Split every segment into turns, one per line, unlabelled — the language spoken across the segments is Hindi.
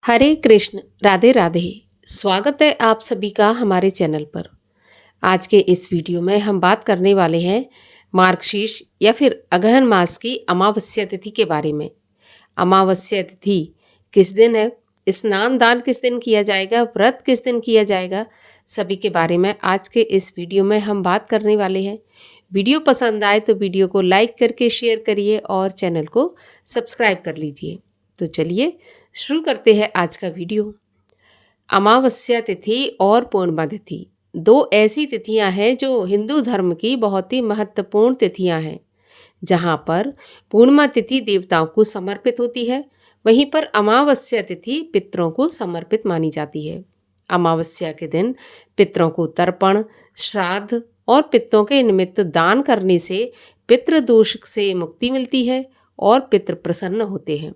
हरे कृष्ण, राधे राधे। स्वागत है आप सभी का हमारे चैनल पर। आज के इस वीडियो में हम बात करने वाले हैं मार्गशीर्ष या फिर अगहन मास की अमावस्या तिथि के बारे में। अमावस्या तिथि किस दिन है, स्नान दान किस दिन किया जाएगा, व्रत किस दिन किया जाएगा, सभी के बारे में आज के इस वीडियो में हम बात करने वाले हैं। वीडियो पसंद आए तो वीडियो को लाइक करके शेयर करिए और चैनल को सब्सक्राइब कर लीजिए। तो चलिए शुरू करते हैं आज का वीडियो। अमावस्या तिथि और पूर्णिमा तिथि दो ऐसी तिथियां हैं जो हिंदू धर्म की बहुत ही महत्वपूर्ण तिथियां हैं। जहां पर पूर्णिमा तिथि देवताओं को समर्पित होती है, वहीं पर अमावस्या तिथि पितरों को समर्पित मानी जाती है। अमावस्या के दिन पितरों को तर्पण, श्राद्ध और पितरों के निमित्त दान करने से पितृदोष से मुक्ति मिलती है और पितृ प्रसन्न होते हैं।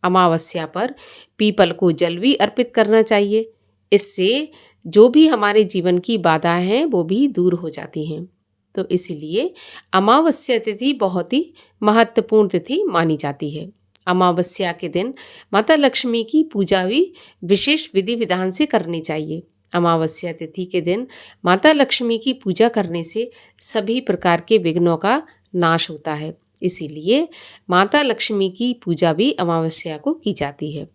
अमावस्या पर पीपल को जल भी अर्पित करना चाहिए। इससे जो भी हमारे जीवन की बाधाएं हैं वो भी दूर हो जाती हैं। तो इसीलिए अमावस्या तिथि बहुत ही महत्वपूर्ण तिथि मानी जाती है। अमावस्या के दिन माता लक्ष्मी की पूजा भी विशेष विधि विधान से करनी चाहिए। अमावस्या तिथि के दिन माता लक्ष्मी की पूजा करने से सभी प्रकार के विघ्नों का नाश होता है। इसीलिए माता लक्ष्मी की पूजा भी अमावस्या को की जाती है।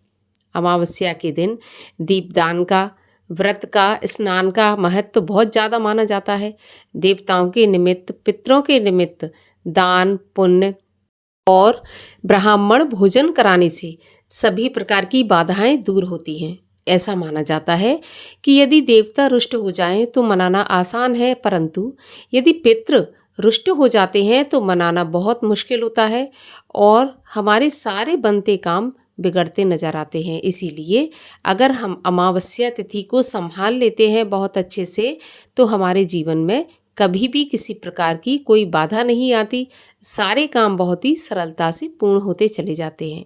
अमावस्या के दिन दीपदान का, व्रत का, स्नान का महत्व बहुत ज़्यादा माना जाता है। देवताओं के निमित्त, पितरों के निमित्त दान, पुण्य और ब्राह्मण भोजन कराने से सभी प्रकार की बाधाएं दूर होती हैं। ऐसा माना जाता है कि यदि देवता रुष्ट हो जाएं तो मनाना आसान है, परंतु यदि पितृ रुष्ट हो जाते हैं तो मनाना बहुत मुश्किल होता है और हमारे सारे बनते काम बिगड़ते नजर आते हैं। इसीलिए अगर हम अमावस्या तिथि को संभाल लेते हैं बहुत अच्छे से तो हमारे जीवन में कभी भी किसी प्रकार की कोई बाधा नहीं आती। सारे काम बहुत ही सरलता से पूर्ण होते चले जाते हैं।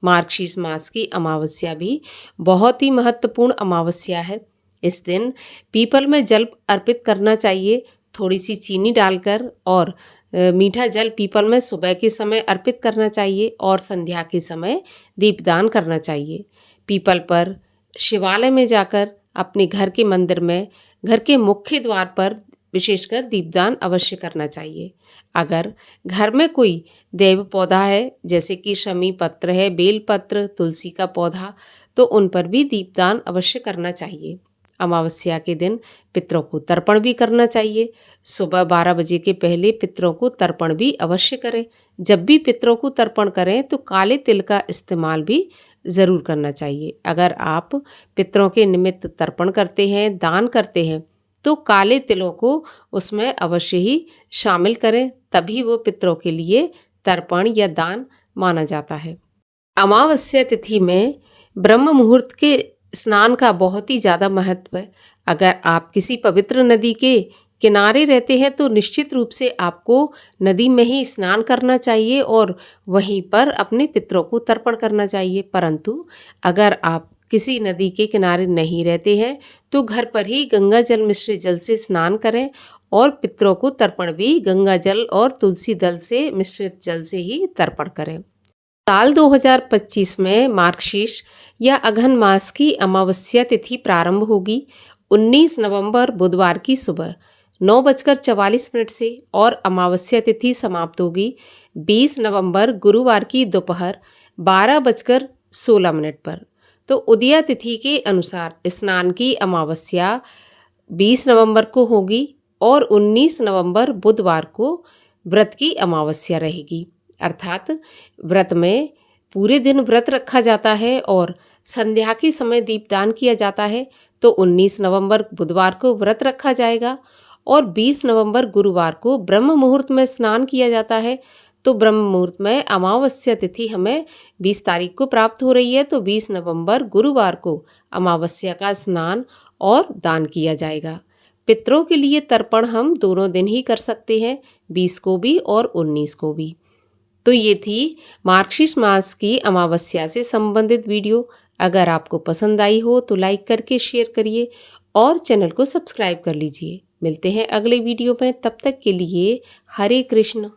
मार्गशीर्ष मास की अमावस्या भी बहुत ही महत्वपूर्ण अमावस्या है। इस दिन पीपल में जल अर्पित करना चाहिए, थोड़ी सी चीनी डालकर, और मीठा जल पीपल में सुबह के समय अर्पित करना चाहिए और संध्या के समय दीपदान करना चाहिए। पीपल पर, शिवालय में जाकर, अपने घर के मंदिर में, घर के मुख्य द्वार पर विशेषकर दीपदान अवश्य करना चाहिए। अगर घर में कोई देव पौधा है, जैसे कि शमी पत्र है, बेल पत्र, तुलसी का पौधा, तो उन पर भी दीपदान अवश्य करना चाहिए। अमावस्या के दिन पितरों को तर्पण भी करना चाहिए। सुबह 12 बजे के पहले पितरों को तर्पण भी अवश्य करें। जब भी पितरों को तर्पण करें तो काले तिल का इस्तेमाल भी ज़रूर करना चाहिए। अगर आप पितरों के निमित्त तर्पण करते हैं, दान करते हैं, तो काले तिलों को उसमें अवश्य ही शामिल करें, तभी वो पितरों के लिए तर्पण या दान माना जाता है। अमावस्या तिथि में ब्रह्म मुहूर्त के स्नान का बहुत ही ज़्यादा महत्व है। अगर आप किसी पवित्र नदी के किनारे रहते हैं तो निश्चित रूप से आपको नदी में ही स्नान करना चाहिए और वहीं पर अपने पितरों को तर्पण करना चाहिए। परंतु अगर आप किसी नदी के किनारे नहीं रहते हैं तो घर पर ही गंगा जल मिश्रित जल से स्नान करें और पितरों को तर्पण भी गंगा जल और तुलसी दल से मिश्रित जल से ही तर्पण करें। साल 2025 में मार्गशीर्ष या अगहन मास की अमावस्या तिथि प्रारंभ होगी 19 नवंबर बुधवार की सुबह 9:44 से और अमावस्या तिथि समाप्त होगी 20 नवंबर गुरुवार की दोपहर 12:16 पर। तो उदया तिथि के अनुसार स्नान की अमावस्या 20 नवंबर को होगी और 19 नवंबर बुधवार को व्रत की अमावस्या रहेगी। अर्थात व्रत में पूरे दिन व्रत रखा जाता है और संध्या के समय दीपदान किया जाता है। तो 19 नवंबर बुधवार को व्रत रखा जाएगा और 20 नवंबर गुरुवार को ब्रह्म मुहूर्त में स्नान किया जाता है। तो ब्रह्म मुहूर्त में अमावस्या तिथि हमें 20 तारीख को प्राप्त हो रही है, तो 20 नवंबर गुरुवार को अमावस्या का स्नान और दान किया जाएगा। पितरों के लिए तर्पण हम दोनों दिन ही कर सकते हैं, 20 को भी और 19 को भी। तो ये थी मार्गशीर्ष मास की अमावस्या से संबंधित वीडियो। अगर आपको पसंद आई हो तो लाइक करके शेयर करिए और चैनल को सब्सक्राइब कर लीजिए। मिलते हैं अगले वीडियो में, तब तक के लिए हरे कृष्ण।